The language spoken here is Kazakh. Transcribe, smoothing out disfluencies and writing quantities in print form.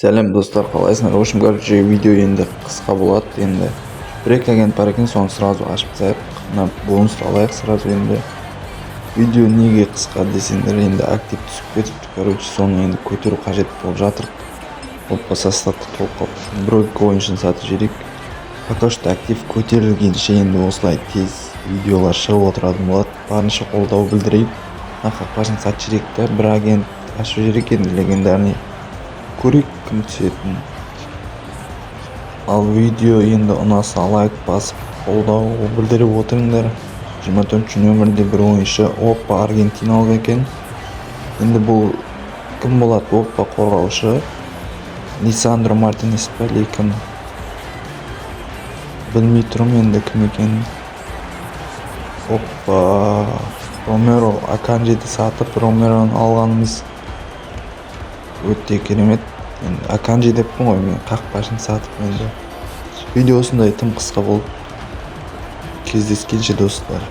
Сәлем достар, қалайсыңдар? В общем, короче, видео енді қысқа болады. Енді бір-екі агент бар екен, соны сразу ашып тастайық. Мына бонусты алайық сразу. Енді видео неге қысқа десеңдер, енді актив түсіп кетіпті. Короче, соны енді көтеру қажет болып жатыр. Опа, составты толып қалды. Бір-екі ойыншыны сатып жіберейік. Пока что актив көтерілгенше енді осылай тез видеолар шығып отыратын болады. Барынша қолдау білдірейік. Қақпашын сатып жіберейік та, бір агент ашып жіберейік, енді легендарный. Көрейік кім түсетін. Ал видео енді ұнаса лайк басып қолдау білдіріп отырыңдар. 24 нөмірде бір ойыншы. Опа, аргентиналық екен. Енді бұл кім болады? Опа, қорғаушы Лисандро Мартинес па кім? Білмей тұрмын енді кім екен. Опа, Ромеро. Аканжиді сатып Ромероны алғанымыз өте керемет. Енді Аканжи деппін ғой, мен қақпашын сатып. Енді видео осындай тым қысқа болып. Кездескенше достар.